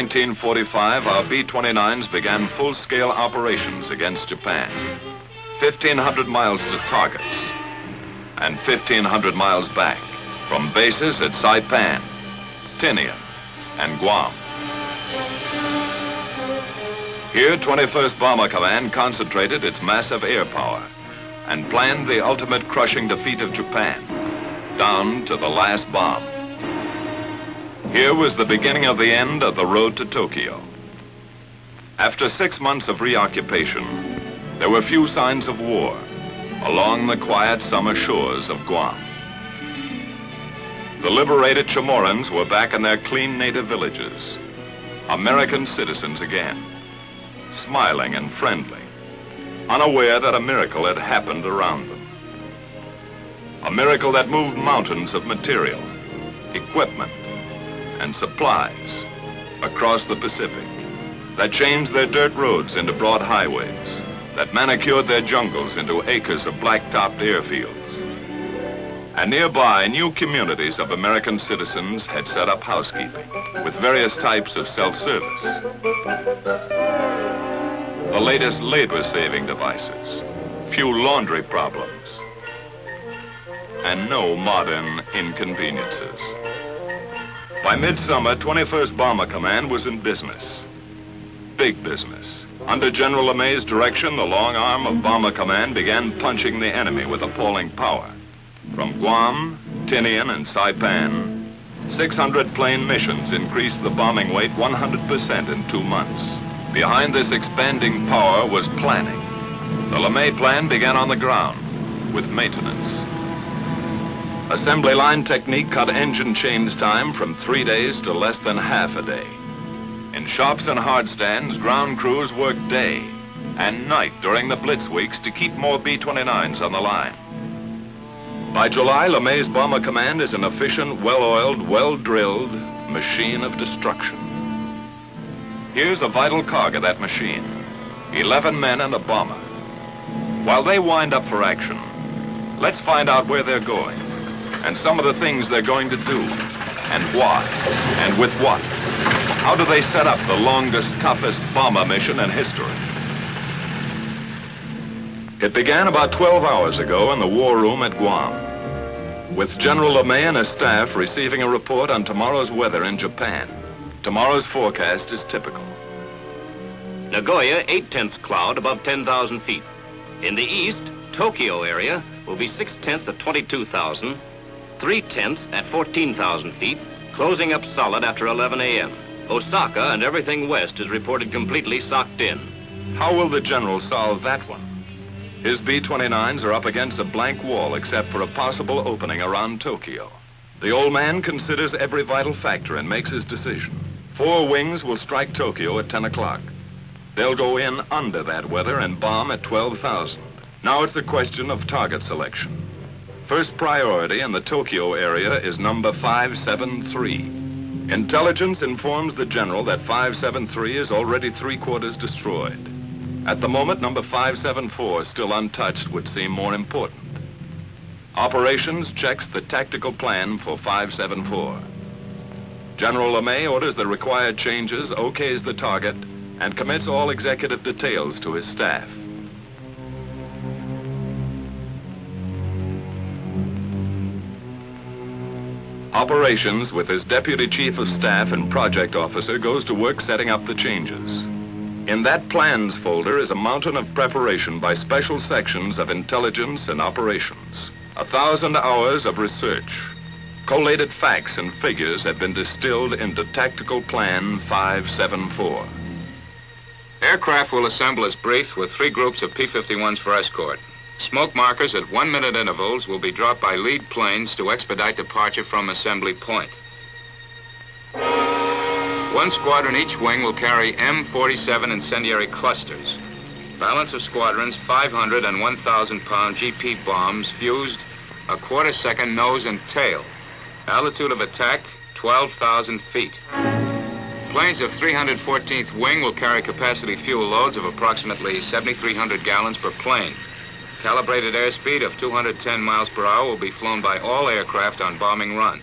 1945, our B-29s began full-scale operations against Japan. 1,500 miles to targets and 1,500 miles back from bases at Saipan, Tinian, and Guam. Here, 21st Bomber Command concentrated its massive air power and planned the ultimate crushing defeat of Japan, down to the last bomb. Here was the beginning of the end of the road to Tokyo. After 6 months of reoccupation, there were few signs of war along the quiet summer shores of Guam. The liberated Chamorros were back in their clean native villages, American citizens again, smiling and friendly, unaware that a miracle had happened around them. A miracle that moved mountains of material, equipment, and supplies across the Pacific, that changed their dirt roads into broad highways, that manicured their jungles into acres of black-topped airfields. And nearby, new communities of American citizens had set up housekeeping with various types of self-service. The latest labor-saving devices, few laundry problems, and no modern inconveniences. By midsummer, 21st Bomber Command was in business. Big business. Under General LeMay's direction, the long arm of Bomber Command began punching the enemy with appalling power. From Guam, Tinian, and Saipan, 600 plane missions increased the bombing weight 100% in 2 months. Behind this expanding power was planning. The LeMay plan began on the ground with maintenance. Assembly line technique cut engine change time from 3 days to less than half a day. In shops and hard stands, ground crews worked day and night during the blitz weeks to keep more B-29s on the line. By July, LeMay's Bomber Command is an efficient, well-oiled, well-drilled machine of destruction. Here's a vital cog of that machine, 11 men and a bomber. While they wind up for action, let's find out where they're going and some of the things they're going to do and why and with what. How do they set up the longest, toughest bomber mission in history? It began about 12 hours ago in the war room at Guam, with General LeMay and his staff receiving a report on tomorrow's weather in Japan. Tomorrow's forecast is typical. Nagoya, 8/10 cloud above 10,000 feet. In the east, Tokyo area will be 6/10 at 22,000, 3/10 at 14,000 feet, closing up solid after 11 a.m. Osaka and everything west is reported completely socked in. How will the general solve that one? His B-29s are up against a blank wall except for a possible opening around Tokyo. The old man considers every vital factor and makes his decision. 4 wings will strike Tokyo at 10 o'clock. They'll go in under that weather and bomb at 12,000. Now it's a question of target selection. First priority in the Tokyo area is number 573. Intelligence informs the general that 573 is already 3/4 destroyed. At the moment, number 574, still untouched, would seem more important. Operations checks the tactical plan for 574. General LeMay orders the required changes, okays the target, and commits all executive details to his staff. Operations, with his deputy chief of staff and project officer, goes to work setting up the changes. In that plans folder is a mountain of preparation by special sections of intelligence and operations. 1,000 hours of research. Collated facts and figures have been distilled into Tactical Plan 574. Aircraft will assemble as briefed with 3 groups of P-51s for escort. Smoke markers at 1-minute intervals will be dropped by lead planes to expedite departure from assembly point. 1 squadron each wing will carry M47 incendiary clusters. Balance of squadrons, 500 and 1,000-pound GP bombs fused a quarter-second nose and tail. Altitude of attack, 12,000 feet. Planes of 314th Wing will carry capacity fuel loads of approximately 7,300 gallons per plane. Calibrated airspeed of 210 miles per hour will be flown by all aircraft on bombing run.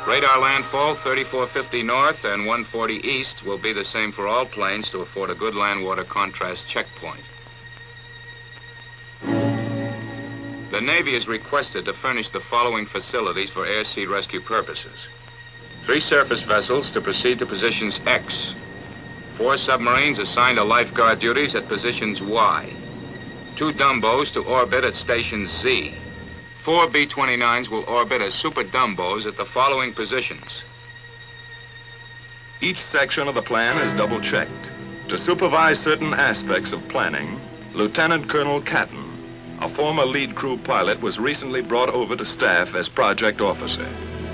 Radar landfall 3450 north and 140 east will be the same for all planes to afford a good land-water contrast checkpoint. The Navy is requested to furnish the following facilities for air-sea rescue purposes. 3 surface vessels to proceed to positions X. 4 submarines assigned to lifeguard duties at positions Y. 2 Dumbos to orbit at stations Z. 4 B-29s will orbit as super Dumbos at the following positions. Each section of the plan is double-checked. To supervise certain aspects of planning, Lieutenant Colonel Catton, a former lead crew pilot, was recently brought over to staff as project officer.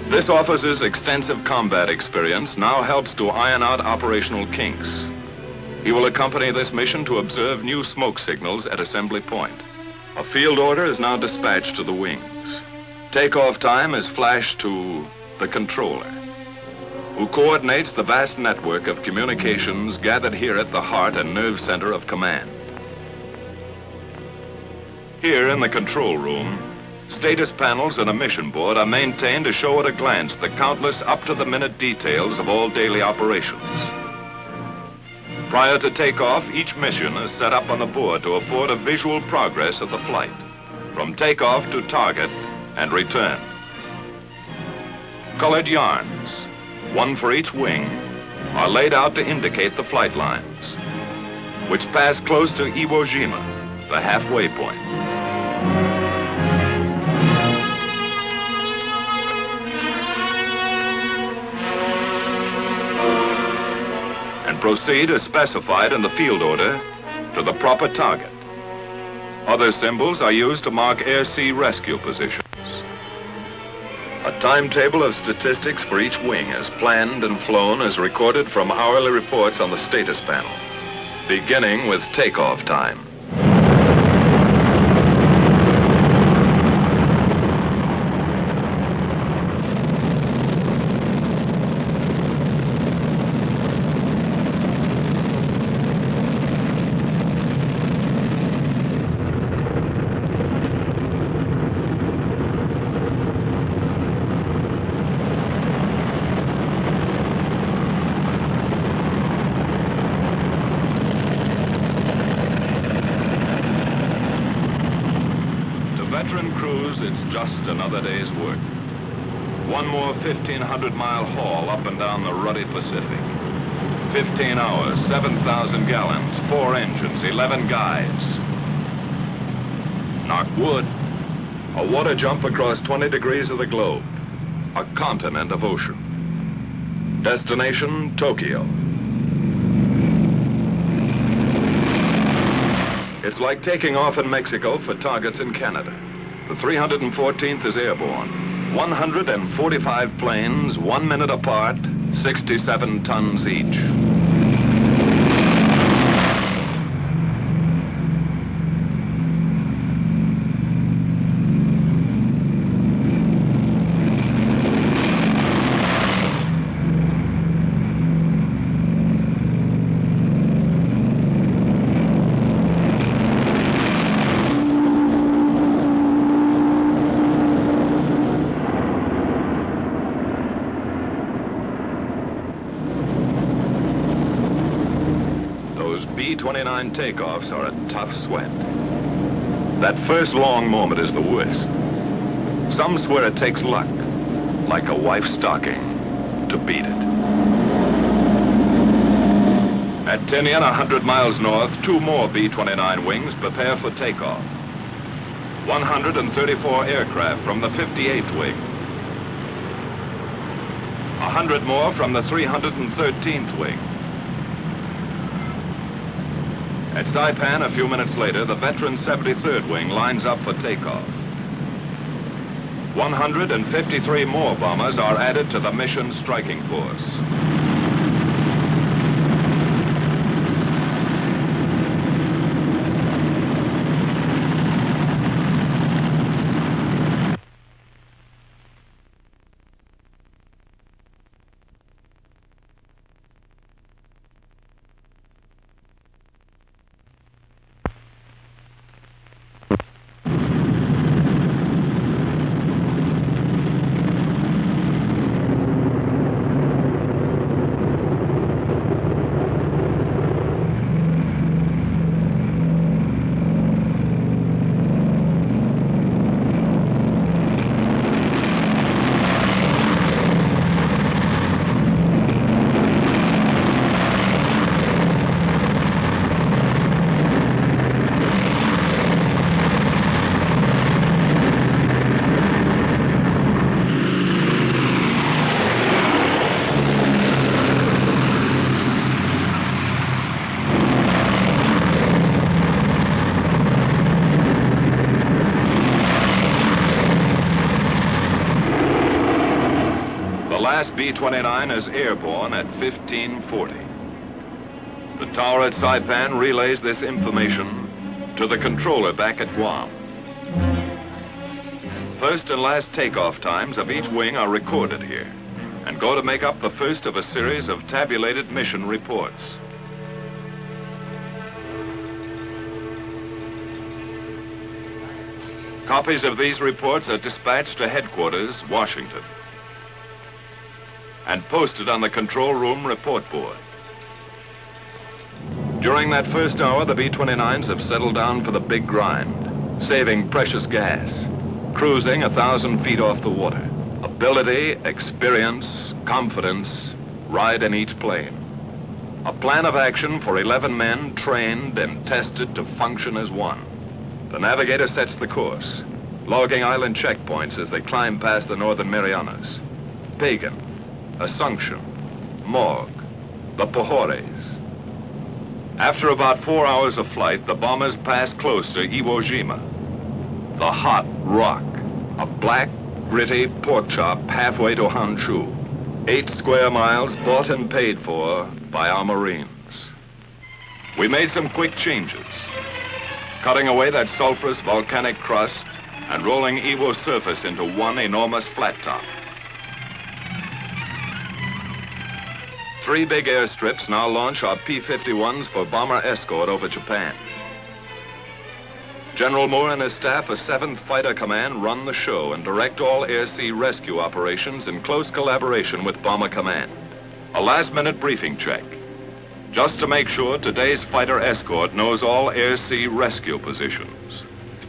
This officer's extensive combat experience now helps to iron out operational kinks. He will accompany this mission to observe new smoke signals at assembly point. A field order is now dispatched to the wings. Takeoff time is flashed to the controller, who coordinates the vast network of communications gathered here at the heart and nerve center of command. Here in the control room, status panels and a mission board are maintained to show at a glance the countless up-to-the-minute details of all daily operations. Prior to takeoff, each mission is set up on the board to afford a visual progress of the flight, from takeoff to target and return. Colored yarns, one for each wing, are laid out to indicate the flight lines, which pass close to Iwo Jima, the halfway point. And proceed as specified in the field order to the proper target. Other symbols are used to mark air-sea rescue positions. A timetable of statistics for each wing is planned and flown as recorded from hourly reports on the status panel, beginning with takeoff time. Veteran crews, it's just another day's work. One more 1,500-mile haul up and down the ruddy Pacific. 15 hours, 7,000 gallons, 4 engines, 11 guys. Knock wood. A water jump across 20 degrees of the globe. A continent of ocean. Destination, Tokyo. It's like taking off in Mexico for targets in Canada. The 314th is airborne. 145 planes, 1 minute apart, 67 tons each. B-29 takeoffs are a tough sweat. That first long moment is the worst. Some swear it takes luck, like a wife's stocking, to beat it. At Tinian, 100 miles north, 2 more B-29 wings prepare for takeoff. 134 aircraft from the 58th wing. 100 more from the 313th wing. At Saipan, a few minutes later, the veteran 73rd wing lines up for takeoff. 153 more bombers are added to the mission striking force. last B-29 is airborne at 1540. The tower at Saipan relays this information to the controller back at Guam. First and last takeoff times of each wing are recorded here and go to make up the first of a series of tabulated mission reports. Copies of these reports are dispatched to headquarters, Washington, and posted on the control room report board. During that first hour, the B-29s have settled down for the big grind, saving precious gas, cruising 1,000 feet off the water. Ability, experience, confidence ride in each plane. A plan of action for 11 men trained and tested to function as one. The navigator sets the course, logging island checkpoints as they climb past the Northern Marianas, Pagan, Assumption, Morgue, the Pohores. After about 4 hours of flight, the bombers pass close to Iwo Jima, the hot rock, a black, gritty pork chop halfway to Honshu, 8 square miles bought and paid for by our Marines. We made some quick changes, cutting away that sulfurous volcanic crust and rolling Iwo surface into one enormous flat top. 3 big airstrips now launch our P-51s for bomber escort over Japan. General Moore and his staff of 7th Fighter Command run the show and direct all air-sea rescue operations in close collaboration with Bomber Command. A last-minute briefing check, just to make sure today's fighter escort knows all air-sea rescue positions.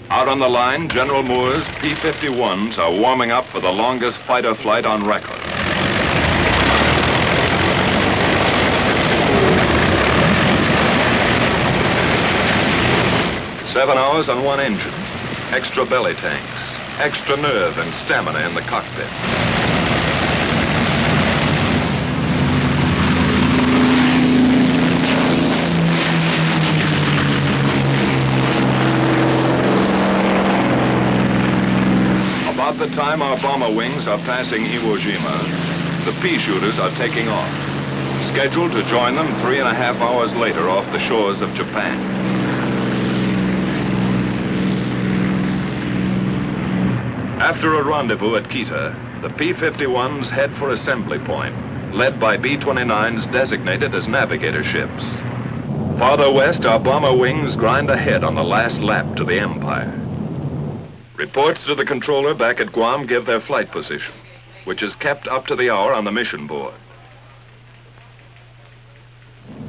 Out on the line, General Moore's P-51s are warming up for the longest fighter flight on record. Seven hours on one engine, extra belly tanks, extra nerve and stamina in the cockpit. About the time our bomber wings are passing Iwo Jima, the pea shooters are taking off, scheduled to join them 3.5 hours later off the shores of Japan. After a rendezvous at Kita, the P-51s head for assembly point, led by B-29s designated as navigator ships. Farther west, our bomber wings grind ahead on the last lap to the Empire. Reports to the controller back at Guam give their flight position, which is kept up to the hour on the mission board.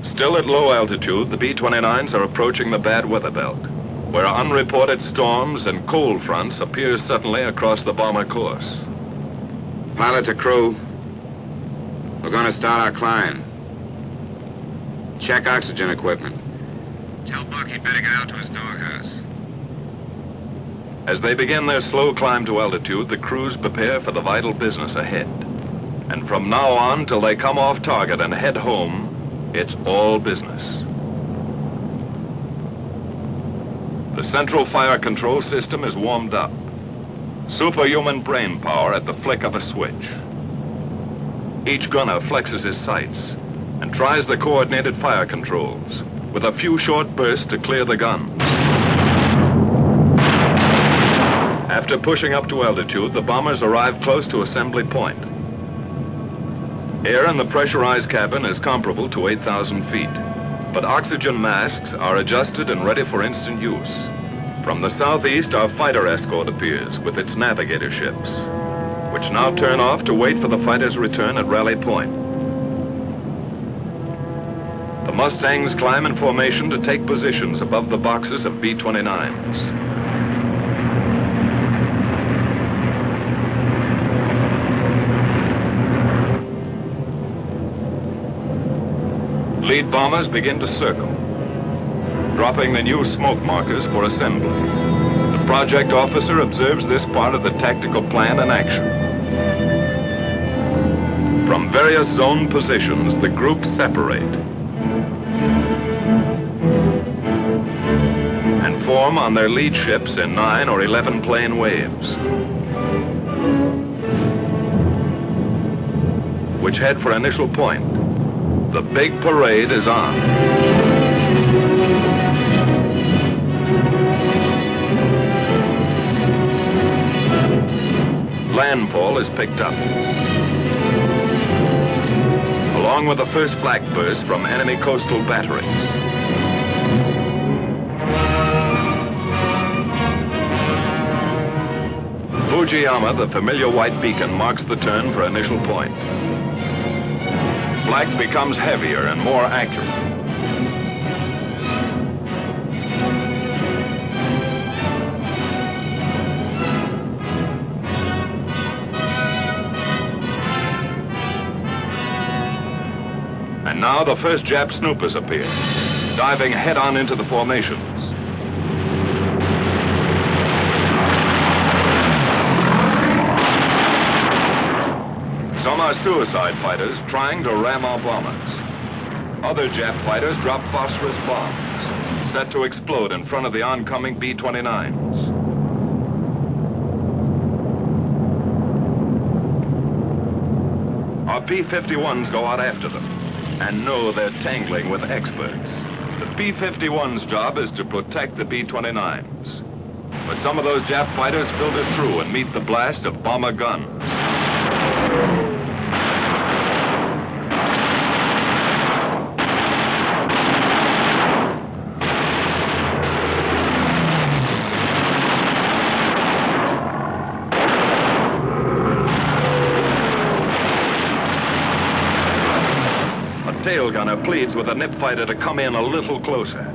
Still at low altitude, the B-29s are approaching the bad weather belt, where unreported storms and cold fronts appear suddenly across the bomber course. Pilot to crew, we're going to start our climb. Check oxygen equipment. Tell Buck he'd better get out to his doghouse. As they begin their slow climb to altitude, the crews prepare for the vital business ahead. And from now on till they come off target and head home, it's all business. The central fire control system is warmed up. Superhuman brain power at the flick of a switch. Each gunner flexes his sights and tries the coordinated fire controls with a few short bursts to clear the gun. After pushing up to altitude, the bombers arrive close to assembly point. Air in the pressurized cabin is comparable to 8,000 feet, but oxygen masks are adjusted and ready for instant use. From the southeast, our fighter escort appears with its navigator ships, which now turn off to wait for the fighters' return at Rally Point. The Mustangs climb in formation to take positions above the boxes of B-29s. Lead bombers begin to circle, dropping the new smoke markers for assembly. The project officer observes this part of the tactical plan in action. From various zone positions, the groups separate and form on their lead ships in 9 or 11 plane waves. which head for initial point. The big parade is on. Landfall is picked up, along with the first flak burst from enemy coastal batteries. Fujiyama, the familiar white beacon, marks the turn for initial point. Flak becomes heavier and more accurate. And now the first Jap snoopers appear, diving head-on into the formations. Some are suicide fighters trying to ram our bombers. Other Jap fighters drop phosphorus bombs, set to explode in front of the oncoming B-29s. Our P-51s go out after them and know they're tangling with experts. The P-51's job is to protect the B-29s. But some of those Jap fighters filter through and meet the blast of bomber guns. Tail gunner pleads with a nip fighter to come in a little closer.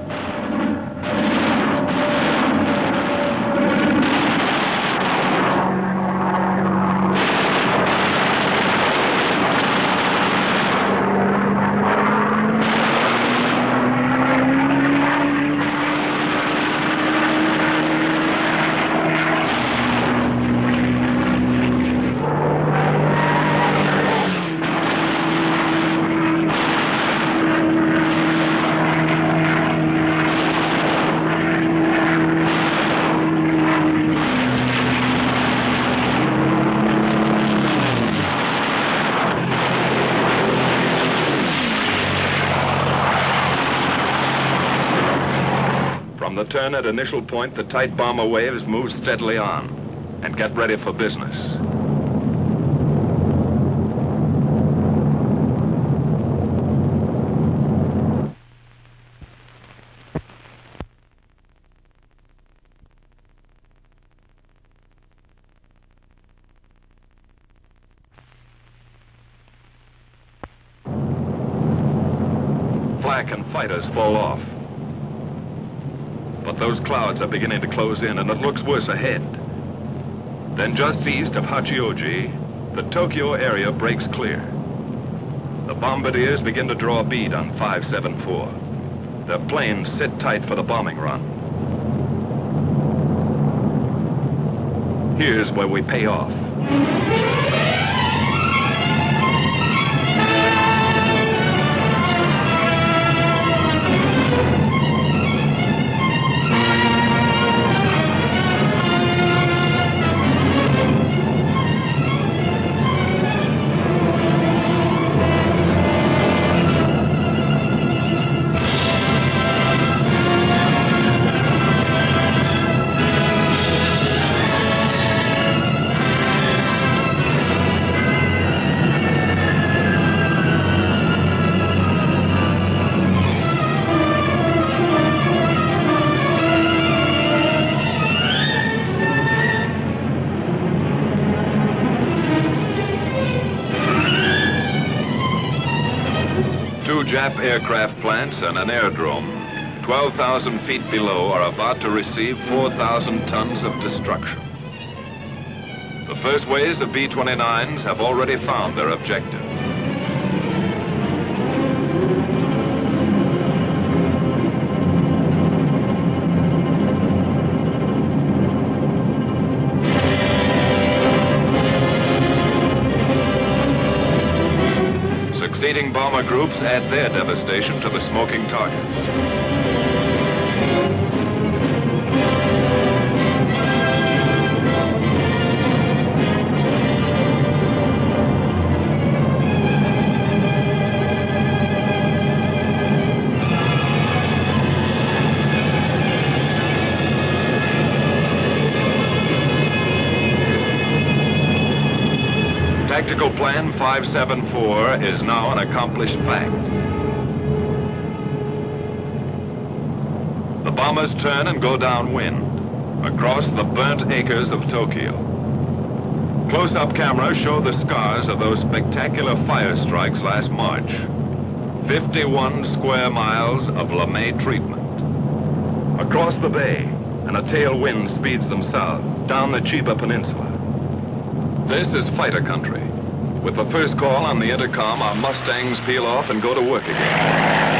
From the turn at initial point, the tight bomber waves move steadily on and get ready for business. Flak and fighters fall off. But those clouds are beginning to close in, and it looks worse ahead. Then just east of Hachioji, the Tokyo area breaks clear. The bombardiers begin to draw a bead on 574. Their planes sit tight for the bombing run. Here's where we pay off. Jap aircraft plants and an airdrome 12,000 feet below are about to receive 4,000 tons of destruction. The first waves of B-29s have already found their objective. Succeeding bomber groups add their devastation to the smoking targets. Tactical Plan 574 is now an accomplished fact. The bombers turn and go downwind, across the burnt acres of Tokyo. Close-up cameras show the scars of those spectacular fire strikes last March. 51 square miles of LeMay treatment. Across the bay, and a tailwind speeds them south, down the Chiba Peninsula. This is fighter country. With the first call on the intercom, our Mustangs peel off and go to work again.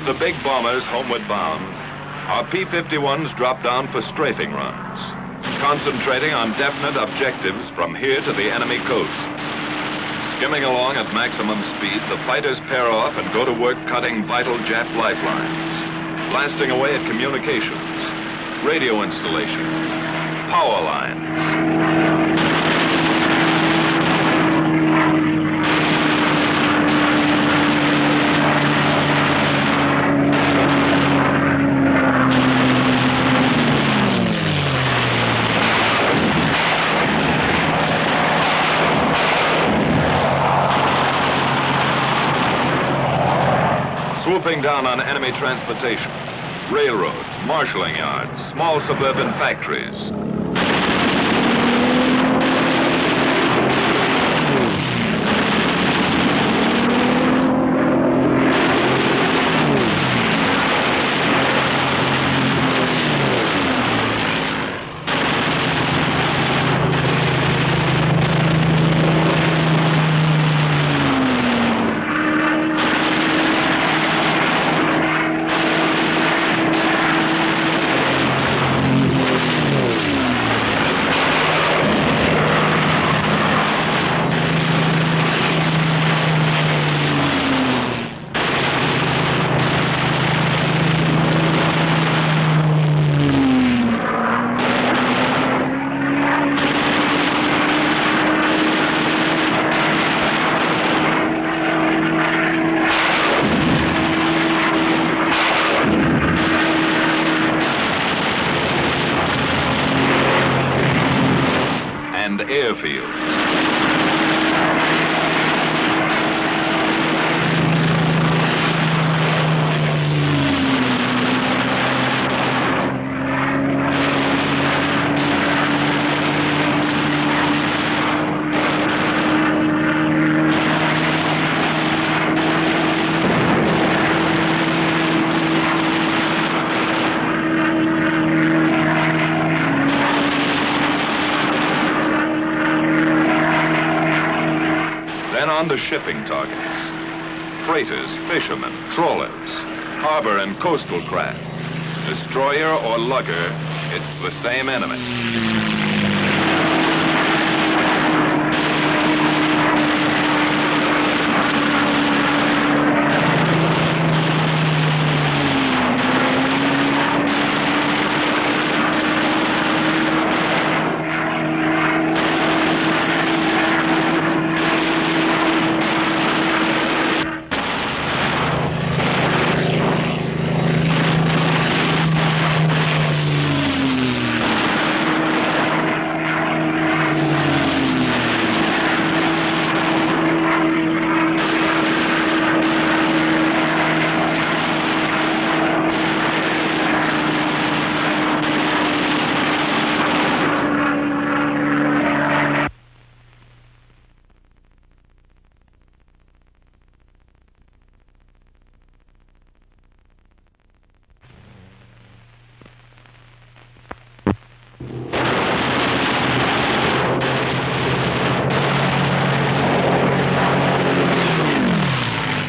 The big bombers homeward bound, our P-51s drop down for strafing runs, concentrating on definite objectives from here to the enemy coast. Skimming along at maximum speed, the fighters pair off and go to work cutting vital Jap lifelines, blasting away at communications, radio installations, power lines. Swooping down on enemy transportation, railroads, marshalling yards, small suburban factories. shipping targets. Freighters, fishermen, trawlers, harbor and coastal craft. Destroyer or lugger, it's the same enemy.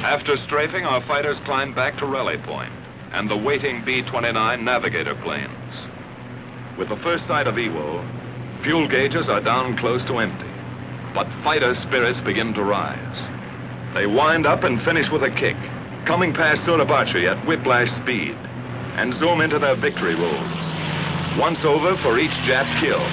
After strafing, our fighters climbed back to rally point and the waiting B-29 navigator planes. With the first sight of Iwo, fuel gauges are down close to empty, but fighter spirits begin to rise. They wind up and finish with a kick, coming past Suribachi at whiplash speed, and zoom into their victory rolls. Once over for each Jap kill.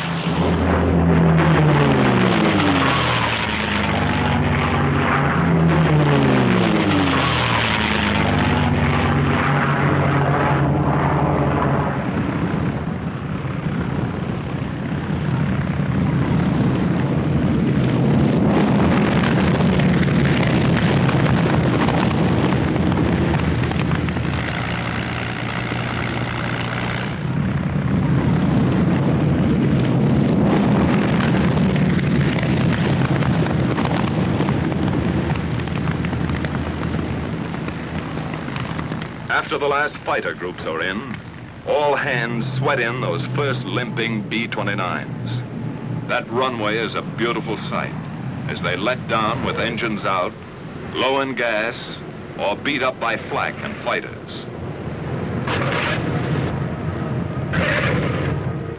After the last fighter groups are in, all hands sweat in those first limping B-29s. That runway is a beautiful sight as they let down with engines out, low in gas, or beat up by flak and fighters.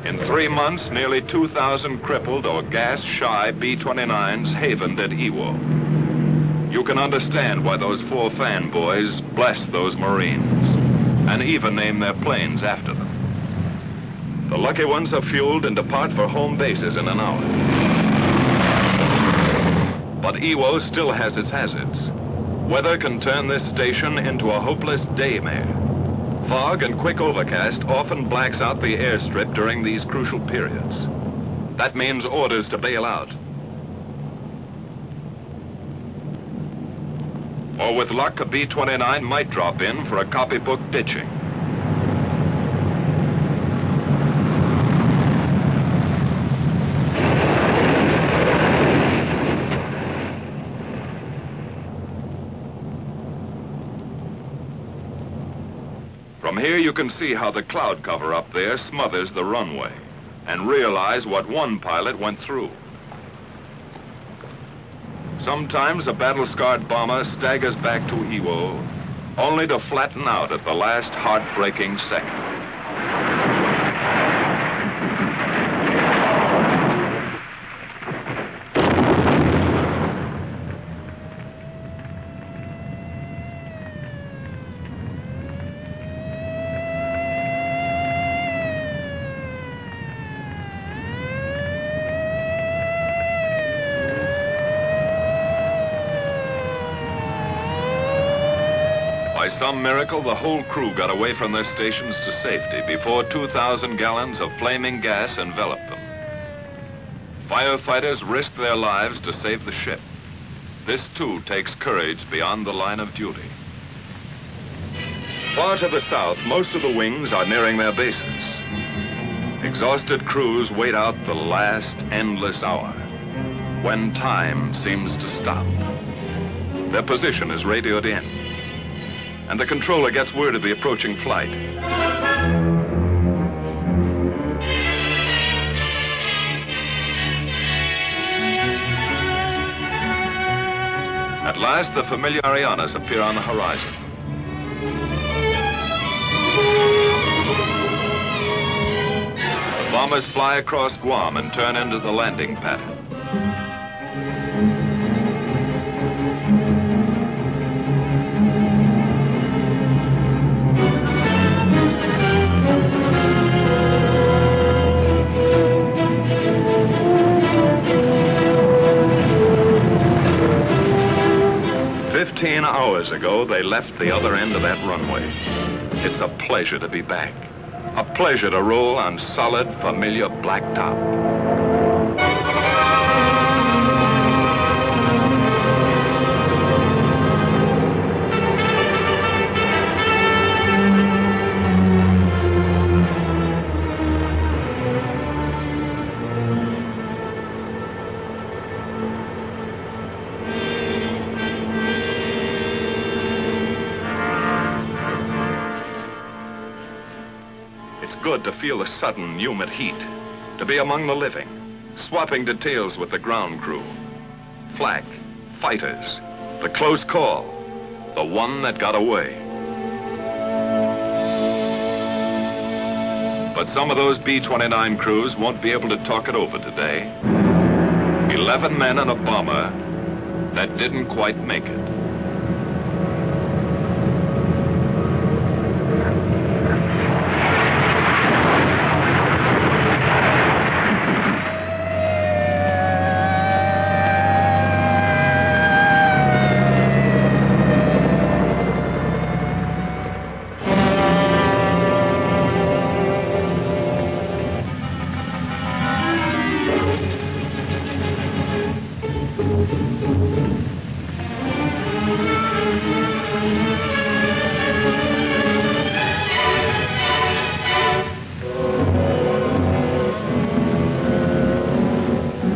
In 3 months, nearly 2,000 crippled or gas-shy B-29s havened at Iwo. You can understand why those 4 fanboys blessed those Marines, and even named their planes after them. The lucky ones are fueled and depart for home bases in an hour. But Iwo still has its hazards. Weather can turn this station into a hopeless daymare. Fog and quick overcast often blacks out the airstrip during these crucial periods. That means orders to bail out. Or with luck, a B-29 might drop in for a copybook ditching. From here you can see how the cloud cover up there smothers the runway, and realize what one pilot went through. Sometimes a battle-scarred bomber staggers back to Iwo, only to flatten out at the last heartbreaking second. By some miracle, the whole crew got away from their stations to safety before 2,000 gallons of flaming gas enveloped them. Firefighters risked their lives to save the ship. This, too, takes courage beyond the line of duty. Far to the south, most of the wings are nearing their bases. Exhausted crews wait out the last endless hour, when time seems to stop. Their position is radioed in, and the controller gets word of the approaching flight. At last, the familiar Marianas appear on the horizon. The bombers fly across Guam and turn into the landing pattern. Hours ago, they left the other end of that runway. It's a pleasure to be back. A pleasure to roll on solid, familiar blacktop. Good to feel the sudden, humid heat, to be among the living, swapping details with the ground crew. Flak, fighters, the close call, the one that got away. But some of those B-29 crews won't be able to talk it over today. 11 men and a bomber that didn't quite make it.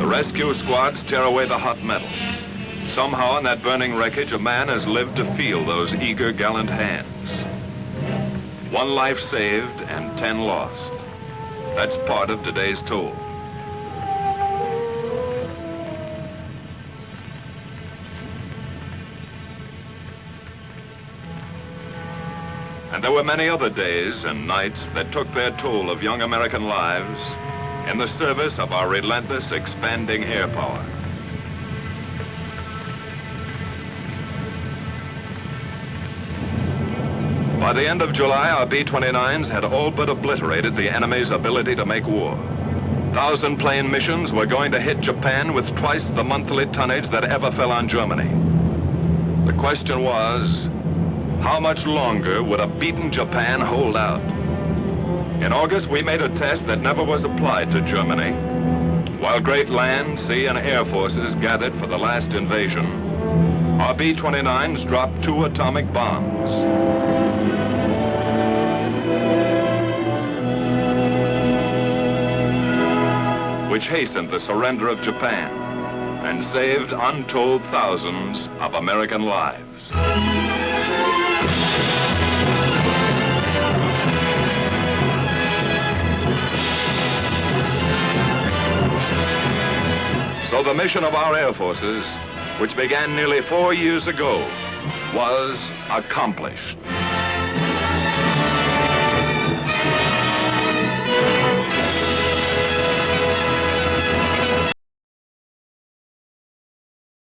Rescue squads tear away the hot metal. Somehow in that burning wreckage, a man has lived to feel those eager, gallant hands. 1 life saved and 10 lost. That's part of today's toll. And there were many other days and nights that took their toll of young American lives in the service of our relentless, expanding air power. By the end of July, our B-29s had all but obliterated the enemy's ability to make war. 1,000-plane missions were going to hit Japan with twice the monthly tonnage that ever fell on Germany. The question was, how much longer would a beaten Japan hold out? In August, we made a test that never was applied to Germany. While great land, sea, and air forces gathered for the last invasion, our B-29s dropped 2 atomic bombs. Which hastened the surrender of Japan and saved untold thousands of American lives. So the mission of our air forces, which began nearly 4 years ago, was accomplished.